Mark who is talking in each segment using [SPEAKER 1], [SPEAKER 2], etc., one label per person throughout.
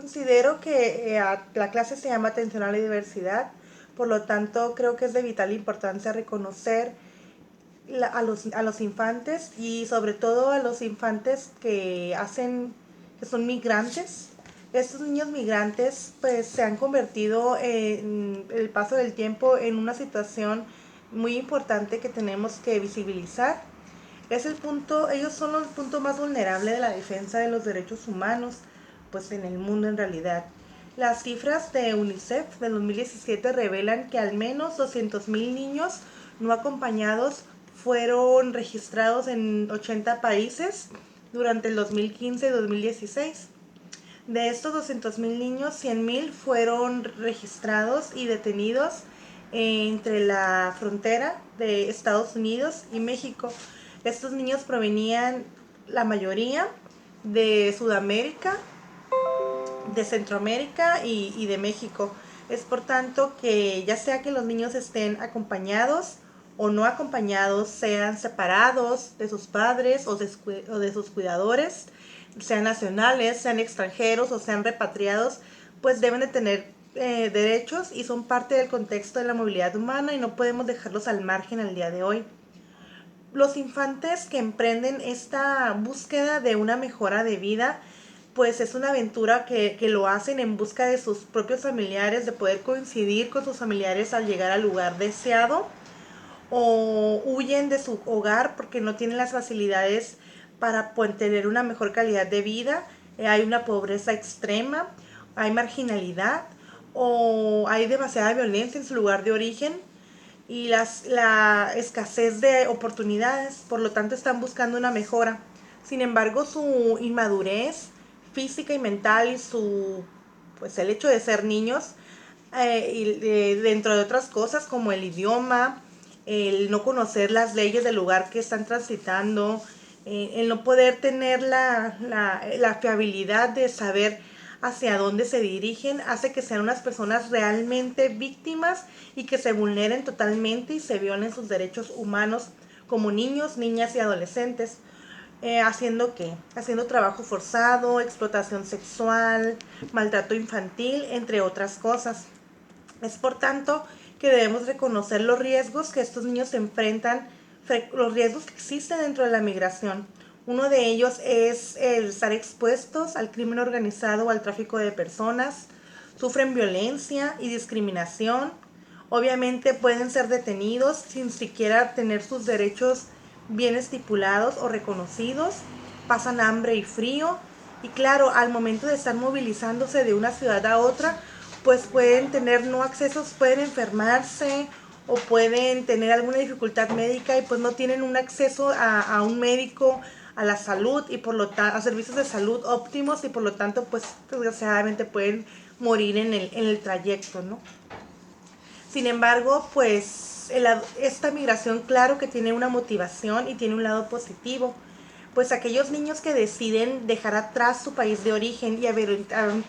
[SPEAKER 1] Considero que la clase se llama Atención a la Diversidad, por lo tanto creo que es de vital importancia reconocer a los infantes y sobre todo a los infantes que son migrantes. Estos niños migrantes pues se han convertido en el paso del tiempo en una situación muy importante que tenemos que visibilizar. Ellos son el punto más vulnerable de la defensa de los derechos humanos, pues en el mundo en realidad. Las cifras de UNICEF de 2017 revelan que al menos 200.000 niños no acompañados fueron registrados en 80 países durante el 2015 y 2016. De estos 200.000 niños, 100.000 fueron registrados y detenidos entre la frontera de Estados Unidos y México. Estos niños provenían, la mayoría, de Sudamérica, de Centroamérica y de México. Es por tanto que ya sea que los niños estén acompañados o no acompañados, sean separados de sus padres o de sus cuidadores, sean nacionales, sean extranjeros o sean repatriados, pues deben de tener derechos y son parte del contexto de la movilidad humana y no podemos dejarlos al margen al día de hoy. Los infantes que emprenden esta búsqueda de una mejora de vida, pues es una aventura que lo hacen en busca de sus propios familiares, de poder coincidir con sus familiares al llegar al lugar deseado, o huyen de su hogar porque no tienen las facilidades para poder tener una mejor calidad de vida. Hay una pobreza extrema, hay marginalidad o hay demasiada violencia en su lugar de origen y la escasez de oportunidades, por lo tanto están buscando una mejora. Sin embargo, su inmadurez física y mental y pues el hecho de ser niños, dentro de otras cosas como el idioma, el no conocer las leyes del lugar que están transitando, el no poder tener la fiabilidad de saber hacia dónde se dirigen, hace que sean unas personas realmente víctimas y que se vulneren totalmente y se violen sus derechos humanos como niños, niñas y adolescentes. Haciendo trabajo forzado, explotación sexual, maltrato infantil, entre otras cosas. Es por tanto que debemos reconocer los riesgos que estos niños se enfrentan, los riesgos que existen dentro de la migración. Uno de ellos es el estar expuestos al crimen organizado o al tráfico de personas, sufren violencia y discriminación, obviamente pueden ser detenidos sin siquiera tener sus derechos bien estipulados o reconocidos, pasan hambre y frío y claro, al momento de estar movilizándose de una ciudad a otra, pues pueden tener no accesos, pueden enfermarse o pueden tener alguna dificultad médica y pues no tienen un acceso a un médico, a la salud y por lo tanto a servicios de salud óptimos y por lo tanto pues desgraciadamente pueden morir en el trayecto, ¿no? Sin embargo, pues esta migración claro que tiene una motivación y tiene un lado positivo. Pues aquellos niños que deciden dejar atrás su país de origen y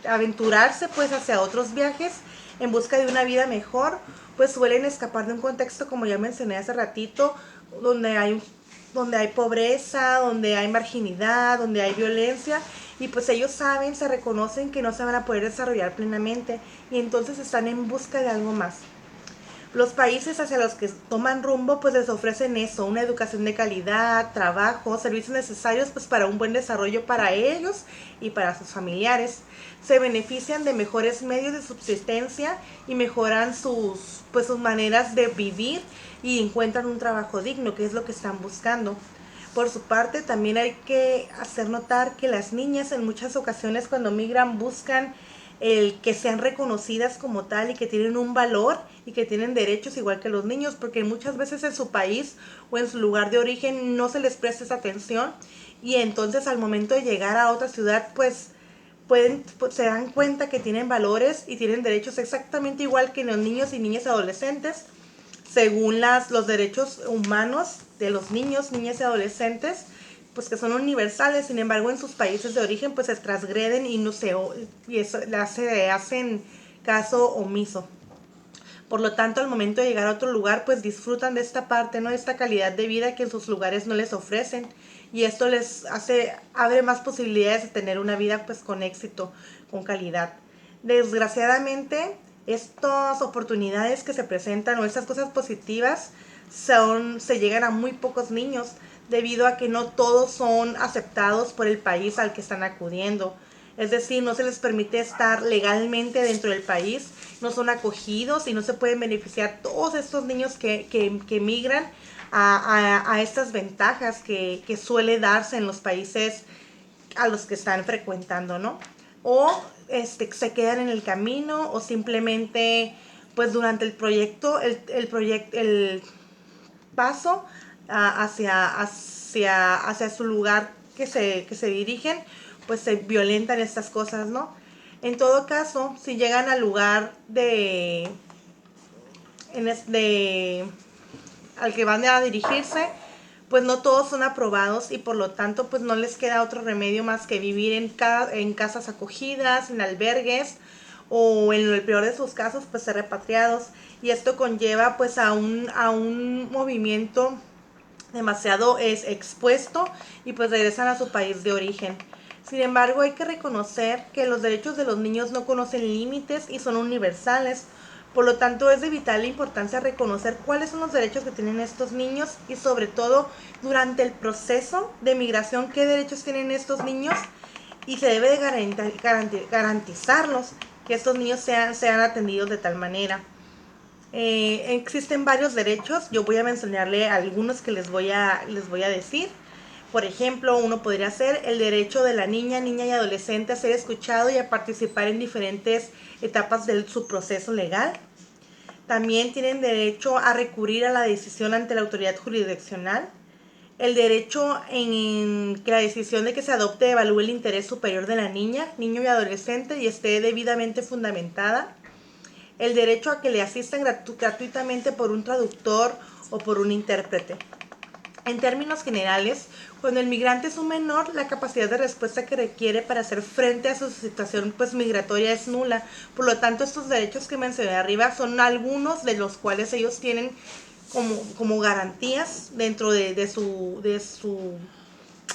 [SPEAKER 1] aventurarse pues hacia otros viajes en busca de una vida mejor, pues suelen escapar de un contexto como ya mencioné hace ratito, donde hay donde hay pobreza, donde hay marginidad, donde hay violencia y pues ellos saben, se reconocen que no se van a poder desarrollar plenamente y entonces están en busca de algo más. Los países hacia los que toman rumbo pues les ofrecen eso, una educación de calidad, trabajo, servicios necesarios pues para un buen desarrollo para ellos y para sus familiares. Se benefician de mejores medios de subsistencia y mejoran sus maneras de vivir y encuentran un trabajo digno, que es lo que están buscando. Por su parte, también hay que hacer notar que las niñas en muchas ocasiones cuando migran buscan el que sean reconocidas como tal y que tienen un valor y que tienen derechos igual que los niños, porque muchas veces en su país o en su lugar de origen no se les presta esa atención y entonces al momento de llegar a otra ciudad pues se dan cuenta que tienen valores y tienen derechos exactamente igual que los niños y niñas adolescentes según los derechos humanos de los niños, niñas y adolescentes, pues que son universales, sin embargo en sus países de origen pues se transgreden y no se y eso hacen caso omiso. Por lo tanto, al momento de llegar a otro lugar, pues disfrutan de esta parte, ¿no? De esta calidad de vida que en sus lugares no les ofrecen. y esto abre más posibilidades de tener una vida pues con éxito, con calidad. Desgraciadamente, estas oportunidades que se presentan o estas cosas positivas se llegan a muy pocos niños debido a que no todos son aceptados por el país al que están acudiendo. Es decir, no se les permite estar legalmente dentro del país, no son acogidos y no se pueden beneficiar todos estos niños que migran a estas ventajas que suele darse en los países a los que están frecuentando, ¿no? O se quedan en el camino o simplemente pues durante el proyecto, el paso hacia su lugar que se dirigen, pues se violentan estas cosas, ¿no? En todo caso, si llegan al lugar al que van a dirigirse, pues no todos son aprobados y por lo tanto pues no les queda otro remedio más que vivir en casas acogidas, en albergues o en el peor de sus casos pues ser repatriados, y esto conlleva pues a un movimiento demasiado expuesto y pues regresan a su país de origen. Sin embargo, hay que reconocer que los derechos de los niños no conocen límites y son universales. Por lo tanto, es de vital importancia reconocer cuáles son los derechos que tienen estos niños y sobre todo durante el proceso de migración qué derechos tienen estos niños, y se debe de garantizarlos, que estos niños sean atendidos de tal manera. Existen varios derechos, yo voy a mencionarle algunos que les voy a decir. Por ejemplo, uno podría ser el derecho de la niña y adolescente a ser escuchado y a participar en diferentes etapas de su proceso legal. También tienen derecho a recurrir a la decisión ante la autoridad jurisdiccional. El derecho en que la decisión de que se adopte evalúe el interés superior de la niña, niño y adolescente y esté debidamente fundamentada. El derecho a que le asistan gratuitamente por un traductor o por un intérprete. En términos generales, cuando el migrante es un menor, la capacidad de respuesta que requiere para hacer frente a su situación pues migratoria es nula. Por lo tanto, estos derechos que mencioné arriba son algunos de los cuales ellos tienen como garantías dentro de su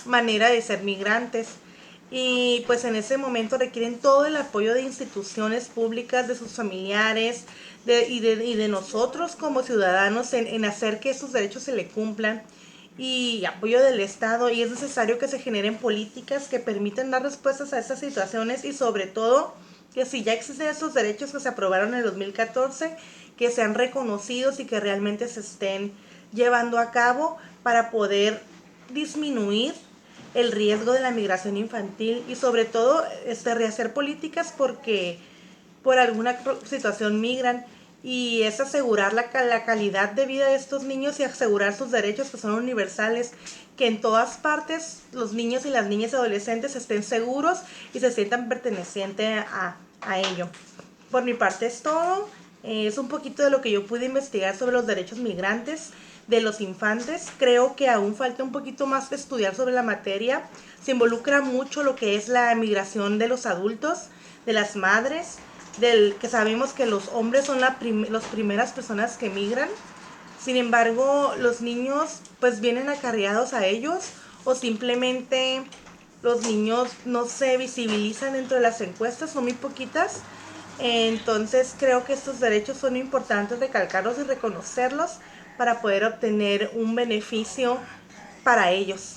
[SPEAKER 1] manera de ser migrantes. Y pues en ese momento requieren todo el apoyo de instituciones públicas, de sus familiares y de nosotros como ciudadanos en hacer que esos derechos se le cumplan, y apoyo del Estado, y es necesario que se generen políticas que permitan dar respuestas a estas situaciones y sobre todo que si ya existen estos derechos que se aprobaron en el 2014, que sean reconocidos y que realmente se estén llevando a cabo para poder disminuir el riesgo de la migración infantil y sobre todo rehacer políticas porque por alguna situación migran, y es asegurar la calidad de vida de estos niños y asegurar sus derechos que son universales, que en todas partes los niños y las niñas y adolescentes estén seguros y se sientan pertenecientes a ello. Por mi parte es todo. Es un poquito de lo que yo pude investigar sobre los derechos migrantes de los infantes. Creo que aún falta un poquito más de estudiar sobre la materia. Se involucra mucho lo que es la migración de los adultos, de las madres, del que sabemos que los hombres son las primeras personas que migran. Sin embargo, los niños pues vienen acarreados a ellos, o simplemente los niños no se visibilizan dentro de las encuestas, son muy poquitas. Entonces creo que estos derechos son importantes recalcarlos y reconocerlos para poder obtener un beneficio para ellos.